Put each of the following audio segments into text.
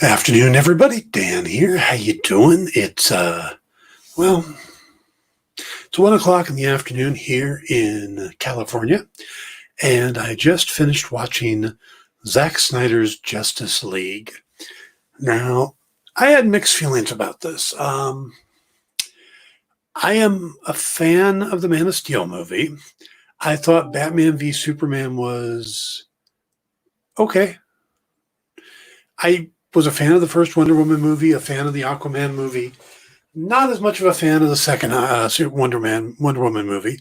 Afternoon, everybody. Dan here. How you doing? Well, it's 1 o'clock in the afternoon here in California, and I just finished watching Zack Snyder's Justice League. Now, I had mixed feelings about this. I am a fan of the Man of Steel movie. I thought Batman v Superman was okay. I was a fan of the first Wonder Woman movie, a fan of the Aquaman movie. Not as much of a fan of the second Wonder Woman movie.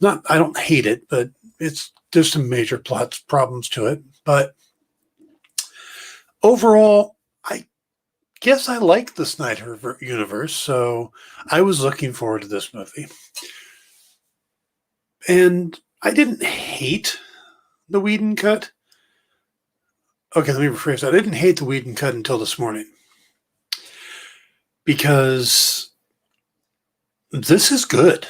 I don't hate it, but there's some major plot problems to it. But overall, I guess I like the Snyder universe, so I was looking forward to this movie. And I didn't hate the Whedon cut. Okay, let me rephrase that. I didn't hate the Whedon cut until this morning, because this is good.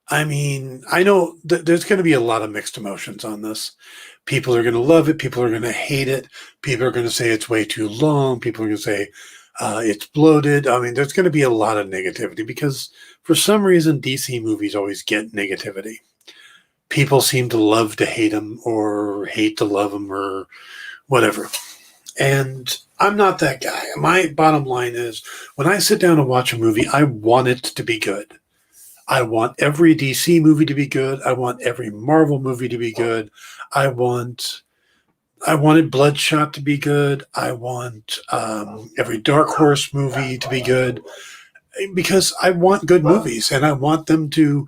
I mean, I know there's going to be a lot of mixed emotions on this. People are going to love it. People are going to hate it. People are going to say it's way too long. People are going to say it's bloated. I mean, there's going to be a lot of negativity because for some reason, DC movies always get negativity. People seem to love to hate them or hate to love them or whatever. And I'm not that guy. My bottom line is when I sit down and watch a movie, I want it to be good. I want every DC movie to be good. I want every Marvel movie to be good. I wanted Bloodshot to be good. I want every Dark Horse movie to be good because I want good movies and I want them to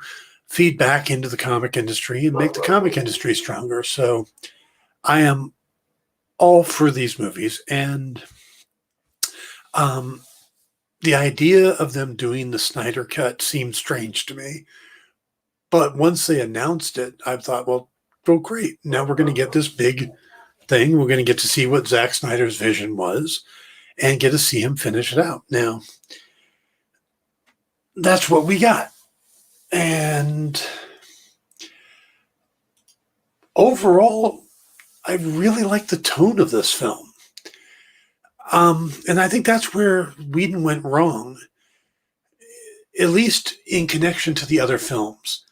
feed back into the comic industry and make the comic industry stronger. So I am all for these movies. And the idea of them doing the Snyder cut seemed strange to me. But once they announced it, I thought, well, great. Now we're going to get this big thing. We're going to get to see what Zack Snyder's vision was and get to see him finish it out. Now, that's what we got. And overall, I really like the tone of this film. And I think that's where Whedon went wrong, at least in connection to the other films.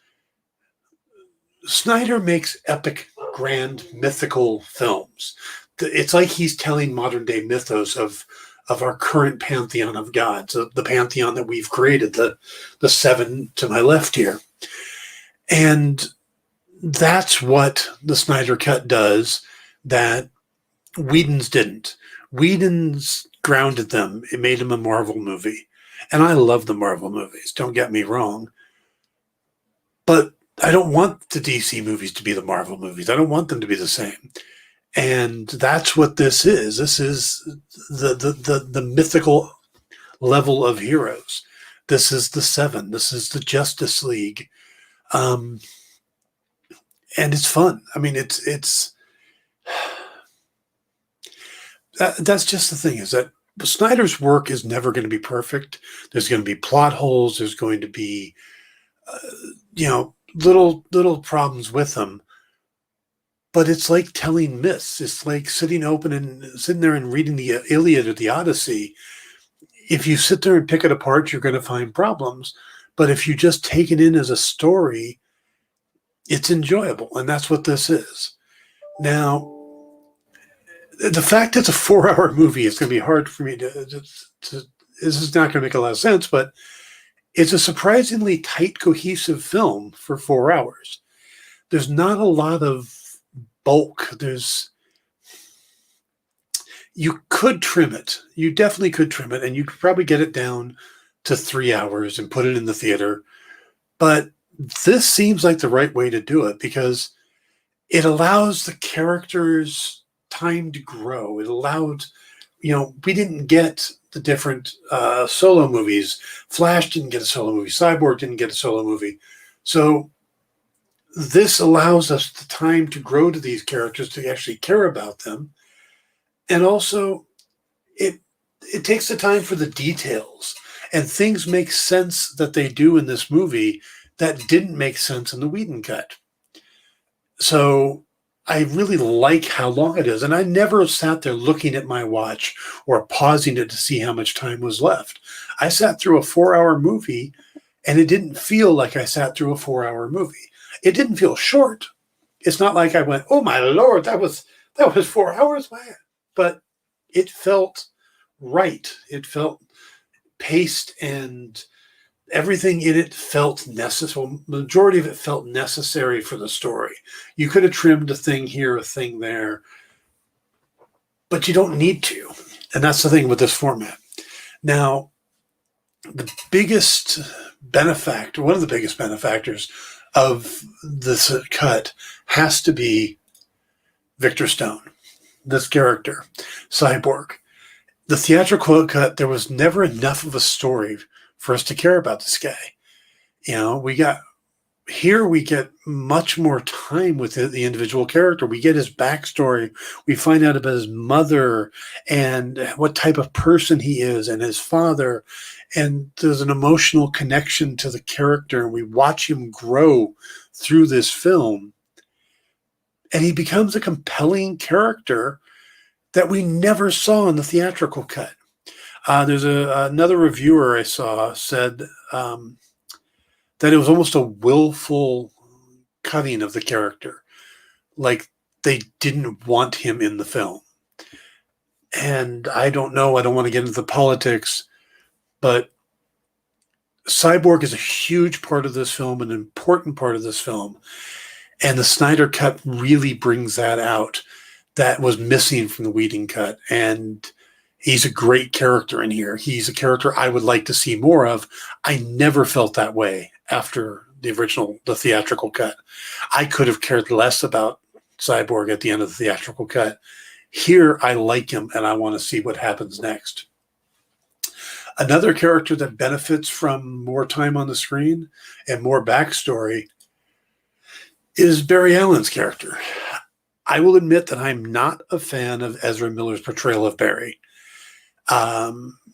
Snyder makes epic, grand, mythical films. It's like he's telling modern day mythos of our current pantheon of gods, the pantheon that we've created, the seven to my left here. And that's what the Snyder cut does that Whedon's didn't. Whedon's grounded them. It made him a Marvel movie. And I love the Marvel movies, don't get me wrong. But I don't want the DC movies to be the Marvel movies. I don't want them to be the same. And that's what this is. This is the mythical level of heroes. This is the Seven. This is the Justice League. And it's fun. I mean, it's that's just the thing, is that Snyder's work is never going to be perfect. There's going to be plot holes. There's going to be, little problems with them. But it's like telling myths. It's like sitting there and reading the Iliad or the Odyssey. If you sit there and pick it apart, you're going to find problems. But if you just take it in as a story, it's enjoyable. And that's what this is. Now, the fact it's a 4-hour movie, it's going to be hard for me to this is not going to make a lot of sense, but it's a surprisingly tight, cohesive film for 4 hours. There's not a lot of bulk. You could trim it. You definitely could trim it, and you could probably get it down to 3 hours and put it in the theater. But this seems like the right way to do it because it allows the characters time to grow. It allowed, we didn't get the different solo movies. Flash didn't get a solo movie. Cyborg didn't get a solo movie. So this allows us the time to grow to these characters, to actually care about them. And also, it takes the time for the details. And things make sense that they do in this movie that didn't make sense in the Whedon cut. So I really like how long it is. And I never sat there looking at my watch or pausing it to see how much time was left. I sat through a 4-hour movie and it didn't feel like I sat through a 4-hour movie. It didn't feel short. It's not like I went, oh my Lord, that was 4 hours, man. But it felt right. It felt paced, and everything in it felt necessary. Well, the majority of it felt necessary for the story. You could have trimmed a thing here, a thing there, but you don't need to. And that's the thing with this format. Now, the biggest benefactor, one of the biggest benefactors of this cut has to be Victor Stone, this character, Cyborg. The theatrical cut, there was never enough of a story for us to care about this guy. You know, we get much more time with the individual character. We get his backstory. We find out about his mother and what type of person he is and his father. And there's an emotional connection to the character. And we watch him grow through this film. And he becomes a compelling character that we never saw in the theatrical cut. There's another reviewer I saw said that it was almost a willful cutting of the character. Like they didn't want him in the film. And I don't know, I don't want to get into the politics, but Cyborg is a huge part of this film, an important part of this film. And the Snyder cut really brings that out. That was missing from the Whedon cut. And he's a great character in here. He's a character I would like to see more of. I never felt that way after the theatrical cut. I could have cared less about Cyborg at the end of the theatrical cut. Here, I like him, and I want to see what happens next. Another character that benefits from more time on the screen and more backstory is Barry Allen's character. I will admit that I'm not a fan of Ezra Miller's portrayal of Barry.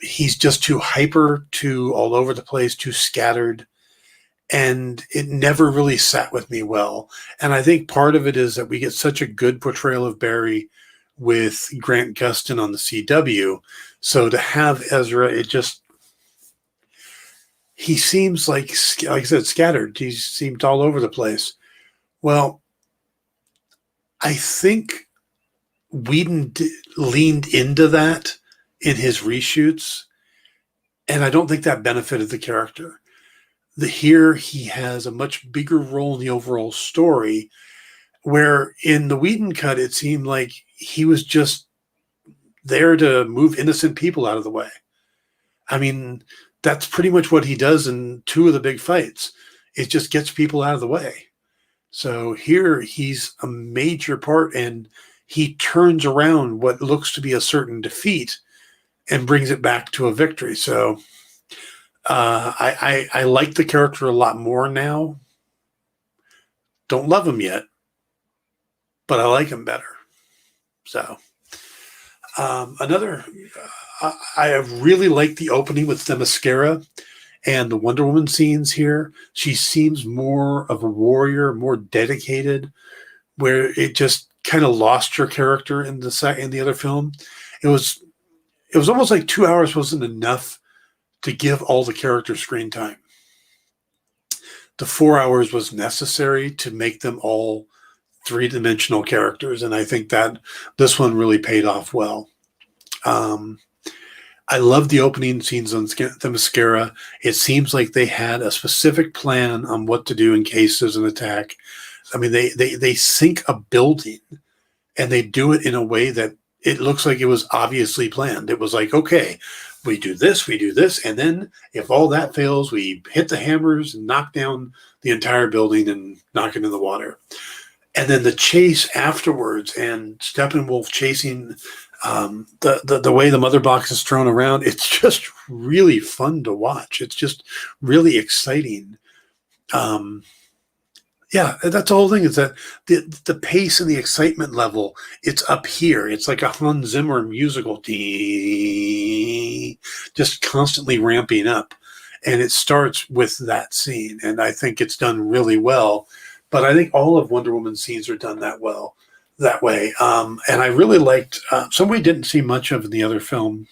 He's just too hyper, too all over the place, too scattered, and it never really sat with me well. And I think part of it is that we get such a good portrayal of Barry with Grant Gustin on the CW. So to have Ezra, he seems like I said, scattered. He seemed all over the place. Well, I think Whedon leaned into that in his reshoots, and I don't think that benefited the character. Here he has a much bigger role in the overall story, where in the Whedon cut, it seemed like he was just there to move innocent people out of the way. I mean, that's pretty much what he does in two of the big fights. It just gets people out of the way. So here he's a major part, and he turns around what looks to be a certain defeat and brings it back to a victory. So I like the character a lot more now. Don't love him yet, but I like him better. So I have really liked the opening with Themyscira and the Wonder Woman scenes here. She seems more of a warrior, more dedicated, where it just kind of lost her character in the other film. It was almost like 2 hours wasn't enough to give all the characters screen time. The 4 hours was necessary to make them all three-dimensional characters, and I think that this one really paid off well. I love the opening scenes on Themyscira. It seems like they had a specific plan on what to do in case there's an attack. I mean, they sink a building, and they do it in a way that it looks like it was obviously planned. It was like, okay, we do this, and then if all that fails, we hit the hammers and knock down the entire building and knock it in the water. And then the chase afterwards, and Steppenwolf chasing the way the mother box is thrown around, it's just really fun to watch. It's just really exciting. Yeah, that's the whole thing, is that the pace and the excitement level, it's up here. It's like a Hans Zimmer musical, just constantly ramping up. And it starts with that scene, and I think it's done really well. But I think all of Wonder Woman's scenes are done that well. that way. And I really liked somebody didn't see much of in the other film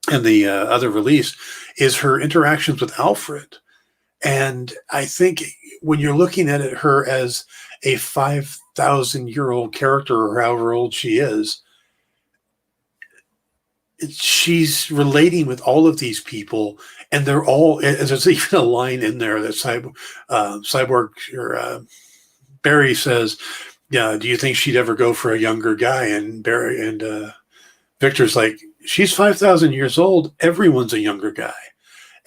and the other release is her interactions with Alfred. And I think when you're looking at her as a 5,000-year-old character or however old she is, she's relating with all of these people, and they're all. There's even a line in there that Cyborg or Barry says, "Yeah, do you think she'd ever go for a younger guy?" And Barry and Victor's like, "She's 5,000 years old. Everyone's a younger guy."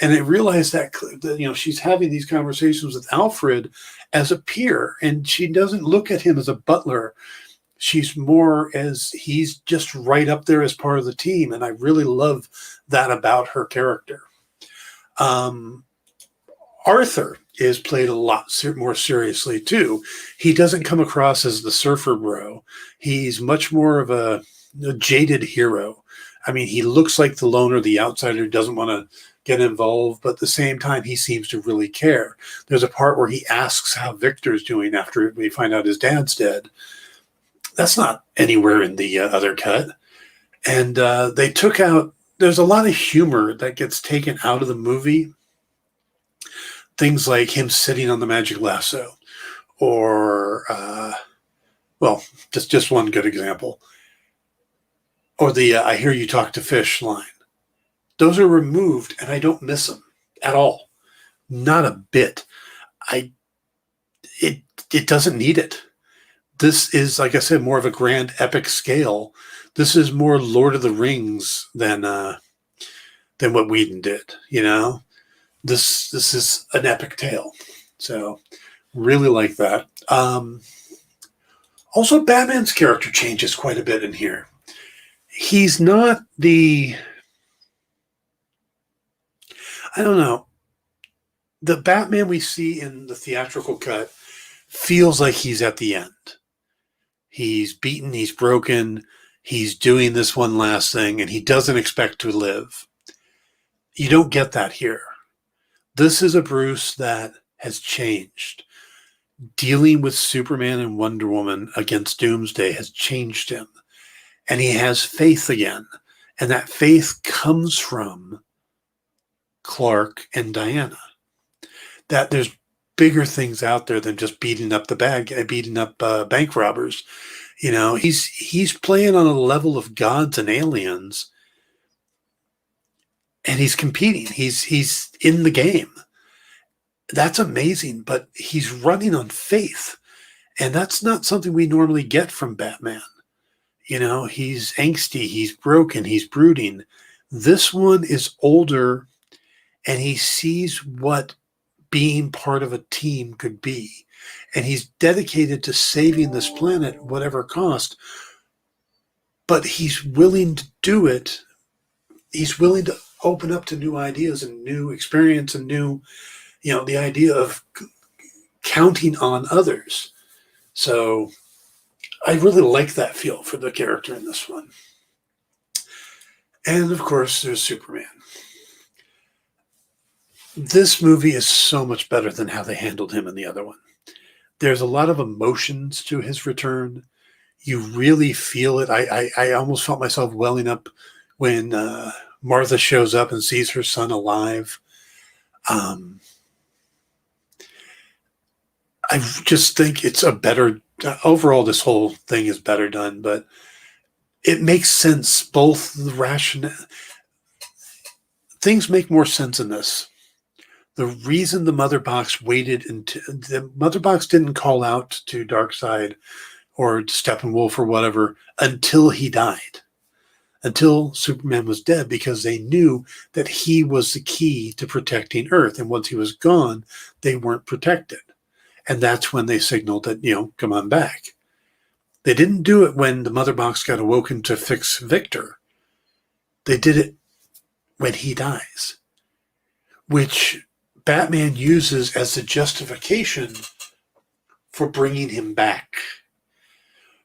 And I realized that she's having these conversations with Alfred as a peer, and she doesn't look at him as a butler. She's more as he's just right up there as part of the team, and I really love that about her character. Arthur is played a lot more seriously too. He doesn't come across as the surfer bro. He's much more of a jaded hero. I mean, he looks like the loner, the outsider who doesn't want to get involved, but at the same time, he seems to really care. There's a part where he asks how Victor's doing after we find out his dad's dead. That's not anywhere in the other cut. And they took out, there's a lot of humor that gets taken out of the movie. Things like him sitting on the magic lasso, or, just one good example. Or the I hear you talk to fish line. Those are removed, and I don't miss them at all. Not a bit. It doesn't need it. This is, like I said, more of a grand epic scale. This is more Lord of the Rings than what Whedon did. This is an epic tale. So really like that. Also, Batman's character changes quite a bit in here. He's not the, I don't know, the Batman we see in the theatrical cut feels like he's at the end. He's beaten, he's broken, he's doing this one last thing, and he doesn't expect to live. You don't get that here. This is a Bruce that has changed. Dealing with Superman and Wonder Woman against Doomsday has changed him. And he has faith again. And that faith comes from Clark and Diana. That there's bigger things out there than just beating up bank robbers. He's playing on a level of gods and aliens, and he's competing. He's in the game. That's amazing, but he's running on faith, and that's not something we normally get from Batman. He's angsty, he's broken, he's brooding. This one is older, and he sees what being part of a team could be. And he's dedicated to saving this planet, whatever cost. But he's willing to do it. He's willing to open up to new ideas and new experience and new, the idea of counting on others. So I really like that feel for the character in this one. And of course, there's Superman. This movie is so much better than how they handled him in the other one. There's a lot of emotions to his return. You really feel it. I almost felt myself welling up when Martha shows up and sees her son alive. I just think it's a better, overall this whole thing is better done, but it makes sense. Both the rationale, things make more sense in this. The reason the Mother Box waited until the Mother Box didn't call out to Darkseid or Steppenwolf or whatever until he died, until Superman was dead, because they knew that he was the key to protecting Earth. And once he was gone, they weren't protected. And that's when they signaled that, come on back. They didn't do it when the Mother Box got awoken to fix Victor. They did it when he dies, which Batman uses as the justification for bringing him back,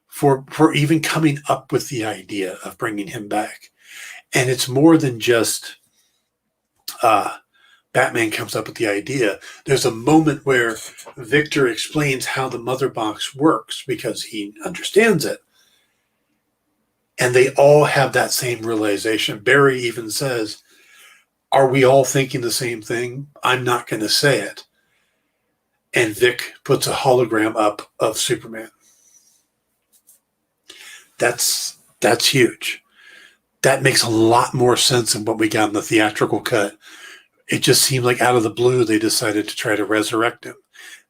for even coming up with the idea of bringing him back. And it's more than just Batman comes up with the idea. There's a moment where Victor explains how the mother box works because he understands it. And they all have that same realization. Barry even says, are we all thinking the same thing? I'm not going to say it. And Vic puts a hologram up of Superman. That's huge. That makes a lot more sense than what we got in the theatrical cut. It just seemed like out of the blue, they decided to try to resurrect him.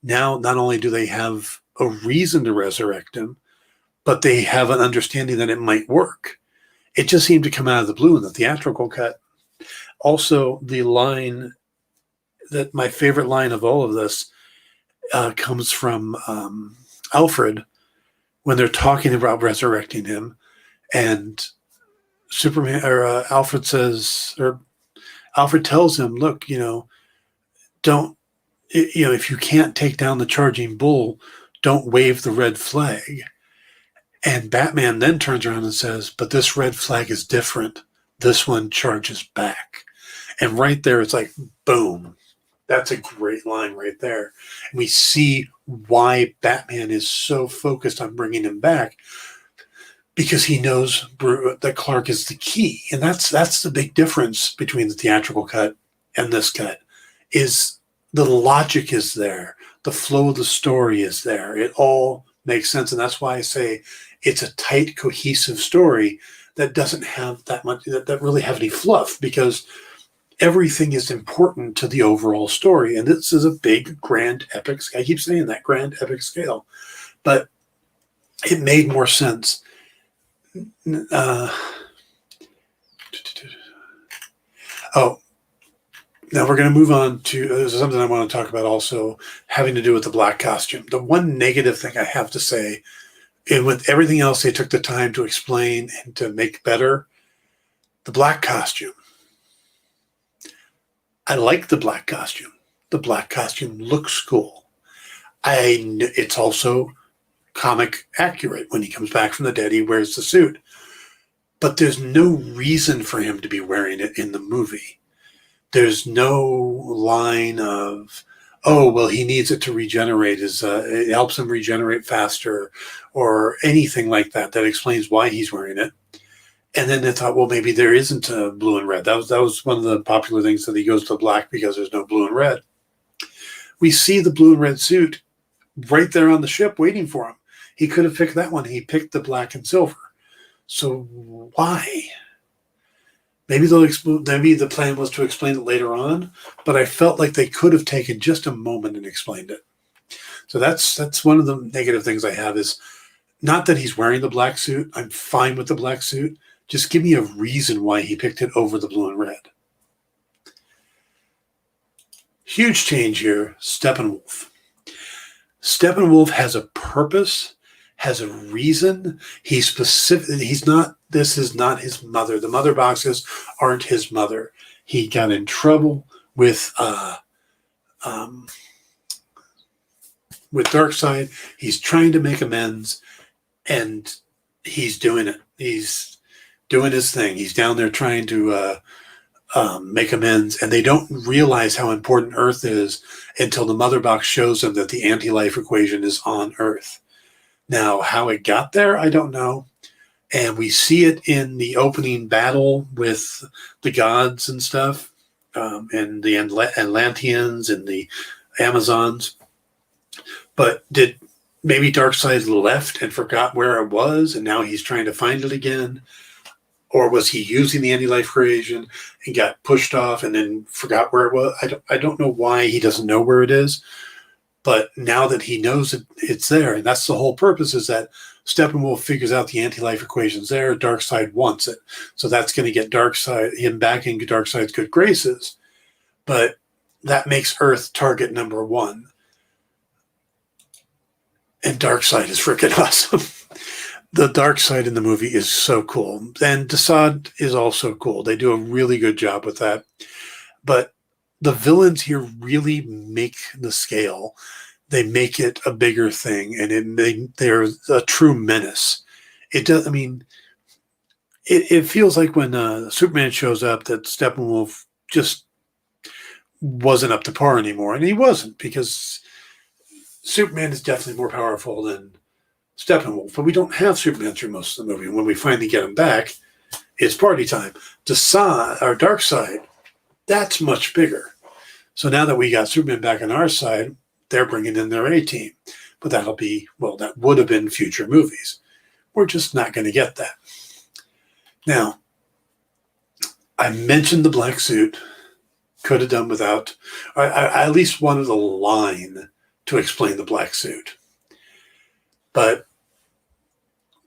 Now, not only do they have a reason to resurrect him, but they have an understanding that it might work. It just seemed to come out of the blue in the theatrical cut. Also, the line that my favorite line of all of this comes from Alfred when they're talking about resurrecting him, and Alfred tells him, look, don't, if you can't take down the charging bull, don't wave the red flag. And Batman then turns around and says, but this red flag is different. This one charges back. And right there, it's like, boom. That's a great line right there. And we see why Batman is so focused on bringing him back, because he knows that Clark is the key. And that's the big difference between the theatrical cut and this cut, is the logic is there. The flow of the story is there. It all makes sense. And that's why I say it's a tight, cohesive story that doesn't have that much, that really have any fluff, because everything is important to the overall story. And this is a big, grand, epic, I keep saying that, grand, epic scale. But it made more sense. Now we're going to move on to something I want to talk about also, having to do with the black costume. The one negative thing I have to say, and with everything else they took the time to explain and to make better, the black costume. I like the black costume. The black costume looks cool. It's also comic accurate. When he comes back from the dead, he wears the suit. But there's no reason for him to be wearing it in the movie. There's no line of, oh, well, he needs it to regenerate. It helps him regenerate faster, or anything like that that explains why he's wearing it. And then they thought, well, maybe there isn't a blue and red. That was one of the popular things, that he goes to black because there's no blue and red. We see the blue and red suit right there on the ship waiting for him. He could have picked that one. He picked the black and silver. So why? Maybe the plan was to explain it later on, but I felt like they could have taken just a moment and explained it. So that's one of the negative things I have, is not that he's wearing the black suit. I'm fine with the black suit. Just give me a reason why he picked it over the blue and red. Huge change here, Steppenwolf. Steppenwolf has a purpose, has a reason. He's specific. This is not his mother. The mother boxes aren't his mother. He got in trouble with Darkseid. He's trying to make amends, and he's doing it. He's doing his thing. He's down there trying to make amends, and they don't realize how important Earth is until the mother box shows them that the anti-life equation is on Earth. Now, how it got there, I don't know. And we see it in the opening battle with the gods and stuff, and the Atlanteans and the Amazons. But did maybe Darkseid left and forgot where it was, and now he's trying to find it again? Or was he using the anti-life equation and got pushed off and then forgot where it was? I don't know why he doesn't know where it is. But now that he knows it's there, and that's the whole purpose, is that Steppenwolf figures out the anti-life equation's there. Darkseid wants it. So that's going to get him back in Darkseid's good graces. But that makes Earth target number one. And Darkseid is freaking awesome. The Darkseid in the movie is so cool. And Desaad is also cool. They do a really good job with that. But the villains here really make the scale. They make it a bigger thing, and they're a true menace. It does. I mean, it feels like when Superman shows up, that Steppenwolf just wasn't up to par anymore. And he wasn't, because Superman is definitely more powerful than Steppenwolf. But we don't have Superman through most of the movie. When we finally get him back, it's party time. Our dark side, that's much bigger. So now that we got Superman back on our side, they're bringing in their A-team. But that would have been future movies. We're just not going to get that. Now, I mentioned the black suit. Could have done without. I at least wanted a line to explain the black suit. But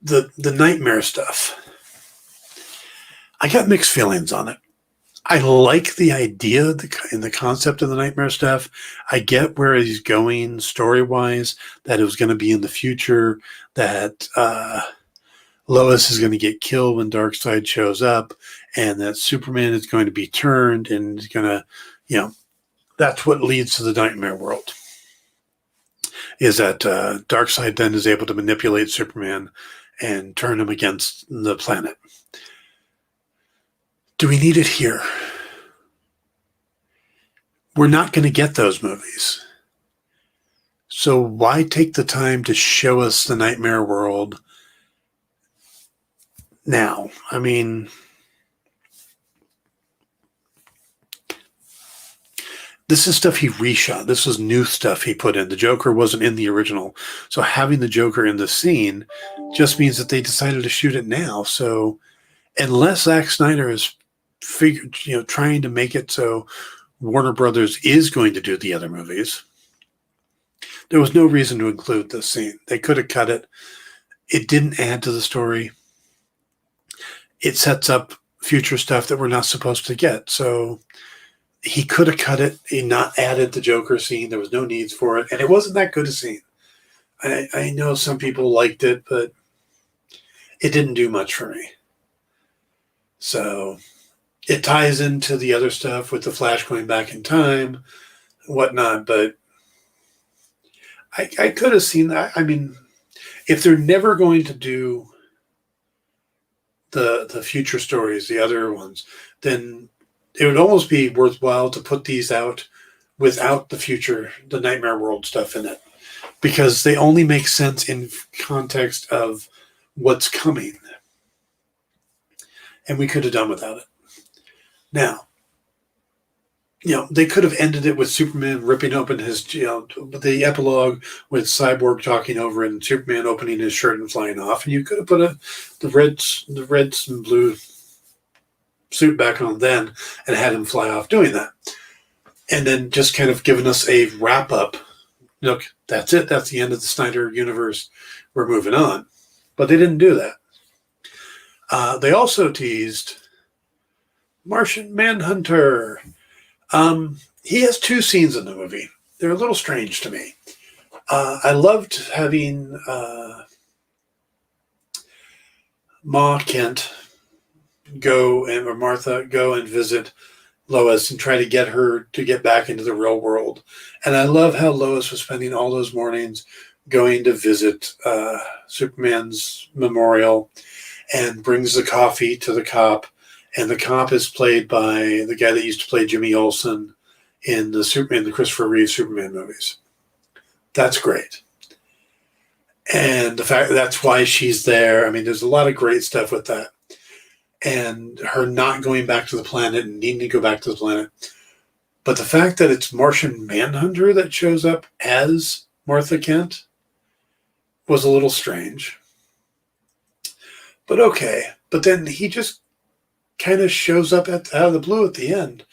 the nightmare stuff, I got mixed feelings on it. I like the idea and the concept of the nightmare stuff. I get where he's going story-wise, that it was going to be in the future, that Lois is going to get killed when Darkseid shows up, and that Superman is going to be turned and is going to, that's what leads to the nightmare world. Is that Darkseid then is able to manipulate Superman and turn him against the planet. Do we need it here? We're not going to get those movies. So why take the time to show us the nightmare world now? I mean, this is stuff he reshot. This was new stuff he put in. The Joker wasn't in the original. So having the Joker in the scene just means that they decided to shoot it now. So unless Zack Snyder is trying to make it so Warner Brothers is going to do the other movies, there was no reason to include this scene. They could have cut it. It didn't add to the story. It sets up future stuff that we're not supposed to get. So he could have cut it and not added the Joker scene. There was no needs for it. And it wasn't that good a scene. I know some people liked it, but it didn't do much for me. So it ties into the other stuff with the Flash going back in time and whatnot, but I could have seen that. I mean, if they're never going to do the future stories, the other ones, then it would almost be worthwhile to put these out without the Nightmare World stuff in it, because they only make sense in context of what's coming. And we could have done without it. Now, they could have ended it with Superman ripping open his, the epilogue with Cyborg talking over it and Superman opening his shirt and flying off. And you could have put the red and blue suit back on then and had him fly off doing that. And then just kind of given us a wrap up. Look, that's it. That's the end of the Snyder universe. We're moving on. But they didn't do that. They also teased Martian Manhunter. He has 2 scenes in the movie. They're a little strange to me. I loved having Martha go and visit Lois and try to get her to get back into the real world. And I love how Lois was spending all those mornings going to visit Superman's memorial and brings the coffee to the cop. And the cop is played by the guy that used to play Jimmy Olsen in the Christopher Reeve Superman movies. That's great. And the fact that's why she's there. I mean, there's a lot of great stuff with that. And her not going back to the planet and needing to go back to the planet. But the fact that it's Martian Manhunter that shows up as Martha Kent was a little strange. But okay. But then he just kind of shows up out of the blue at the end.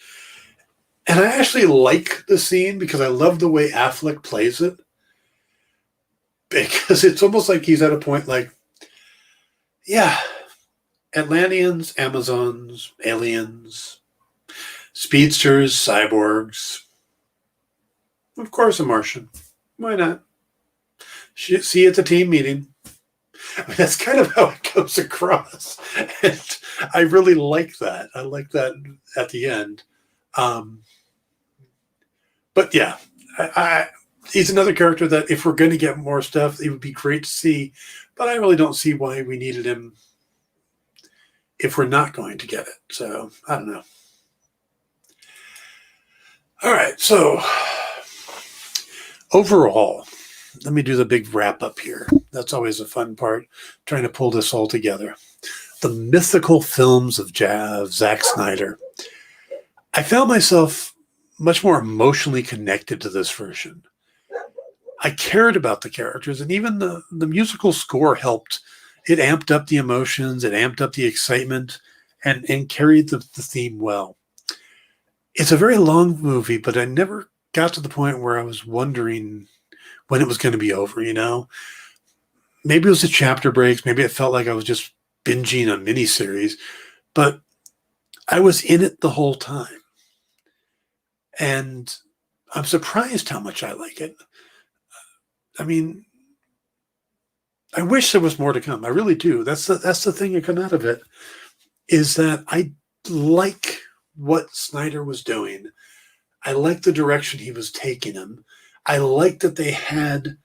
And I actually like the scene because I love the way Affleck plays it. Because it's almost like he's at a point like, yeah, Atlanteans, Amazons, aliens, speedsters, cyborgs. Of course, a Martian. Why not? See you at the team meeting. I mean, that's kind of how it comes across. And I really like that. I like that at the end. But yeah, he's another character that if we're going to get more stuff, it would be great to see. But I really don't see why we needed him if we're not going to get it. So, I don't know. All right, so overall, let me do the big wrap up here. That's always a fun part, trying to pull this all together. The mythical films of Zack Snyder. I found myself much more emotionally connected to this version. I cared about the characters, and even the musical score helped. It amped up the emotions, it amped up the excitement, and carried the theme well. It's a very long movie, but I never got to the point where I was wondering when it was going to be over, you know? Maybe it was the chapter breaks, maybe it felt like I was just binging a miniseries, but I was in it the whole time. And I'm surprised how much I like it. I mean, I wish there was more to come. I really do. That's the thing that come out of it, is that I like what Snyder was doing. I like the direction he was taking him. I like that they had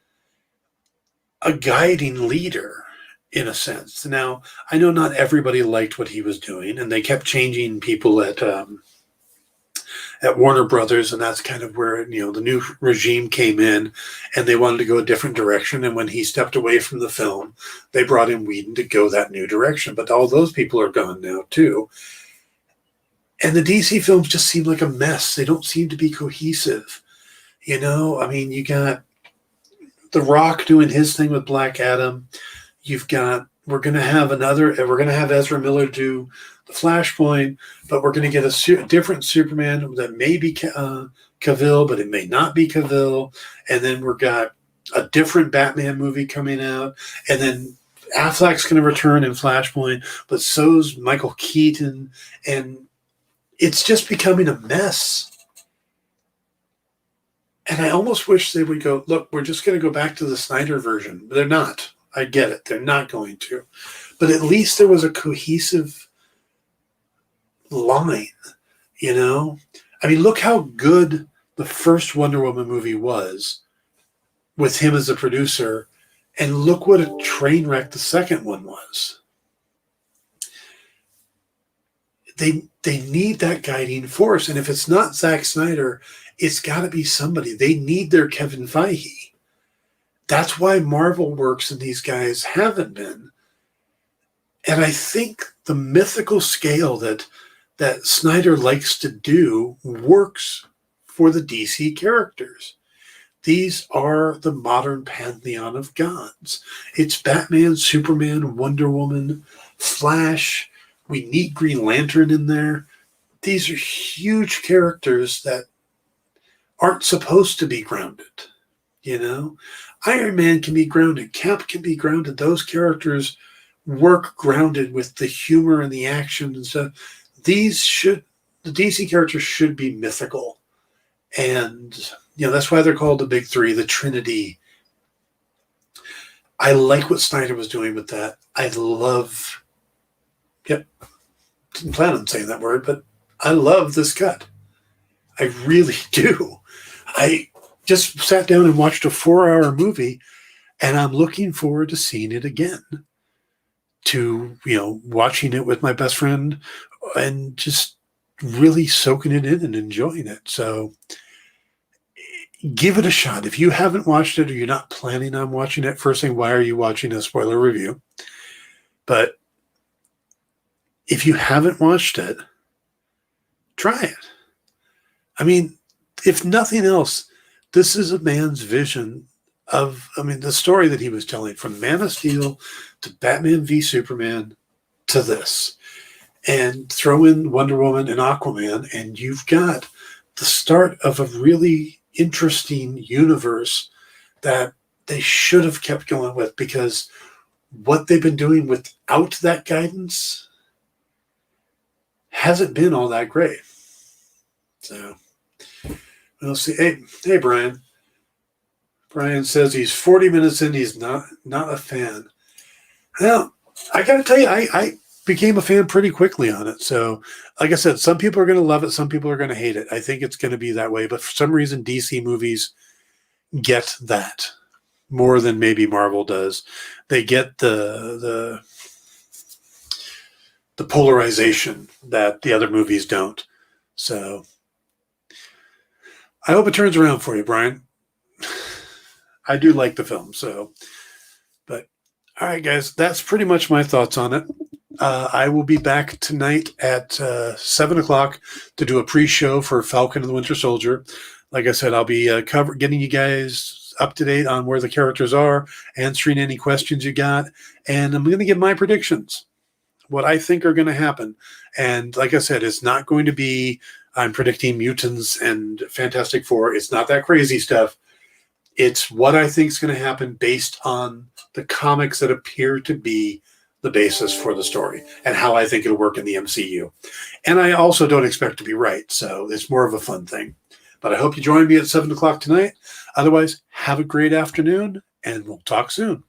a guiding leader in a sense. Now, I know not everybody liked what he was doing, and they kept changing people at Warner Brothers, and that's kind of where the new regime came in, and they wanted to go a different direction. And when he stepped away from the film, they brought in Whedon to go that new direction. But all those people are gone now too. And the DC films just seem like a mess. They don't seem to be cohesive. I mean, you got The Rock doing his thing with Black Adam. We're going to have Ezra Miller do the Flashpoint, but we're going to get a different Superman that may be Cavill, but it may not be Cavill. And then we've got a different Batman movie coming out. And then Affleck's going to return in Flashpoint, but so's Michael Keaton. And it's just becoming a mess. And I almost wish they would go, look, we're just going to go back to the Snyder version. But they're not. I get it. They're not going to. But at least there was a cohesive line, I mean, look how good the first Wonder Woman movie was with him as a producer, and look what a train wreck the second one was. They need that guiding force, and if it's not Zack Snyder, it's got to be somebody. They need their Kevin Feige. That's why Marvel works and these guys haven't been. And I think the mythical scale that Snyder likes to do works for the DC characters. These are the modern pantheon of gods. It's Batman, Superman, Wonder Woman, Flash. We need Green Lantern in there. These are huge characters that aren't supposed to be grounded. Iron Man can be grounded. Cap can be grounded. Those characters work grounded with the humor and the action and stuff. The DC characters should be mythical. And, that's why they're called the Big Three, the Trinity. I like what Snyder was doing with that. Didn't plan on saying that word, but I love this cut. I really do. I just sat down and watched a 4-hour movie, and I'm looking forward to seeing it again. To, watching it with my best friend and just really soaking it in and enjoying it. So give it a shot. If you haven't watched it or you're not planning on watching it, first thing, why are you watching a spoiler review? But if you haven't watched it, try it. I mean, if nothing else, this is a man's vision of, the story that he was telling, from Man of Steel to Batman v Superman to this. And throw in Wonder Woman and Aquaman, and you've got the start of a really interesting universe that they should have kept going with, because what they've been doing without that guidance hasn't been all that great. So we'll see. Hey, Brian. Brian says he's 40 minutes in. He's not a fan. Well, I got to tell you, I became a fan pretty quickly on it. So, like I said, some people are going to love it. Some people are going to hate it. I think it's going to be that way. But for some reason, DC movies get that more than maybe Marvel does. They get the polarization that the other movies don't. So I hope it turns around for you, Brian. I do like the film, so. But all right, guys, that's pretty much my thoughts on it. I will be back tonight at 7 o'clock to do a pre-show for Falcon and the Winter Soldier. Like I said, I'll be getting you guys up to date on where the characters are, answering any questions you got, and I'm going to give my predictions, what I think are going to happen. And like I said, it's not going to be, I'm predicting mutants and Fantastic Four. It's not that crazy stuff. It's what I think is going to happen based on the comics that appear to be the basis for the story and how I think it'll work in the MCU. And I also don't expect to be right, so it's more of a fun thing. But I hope you join me at 7 o'clock tonight. Otherwise, have a great afternoon, and we'll talk soon.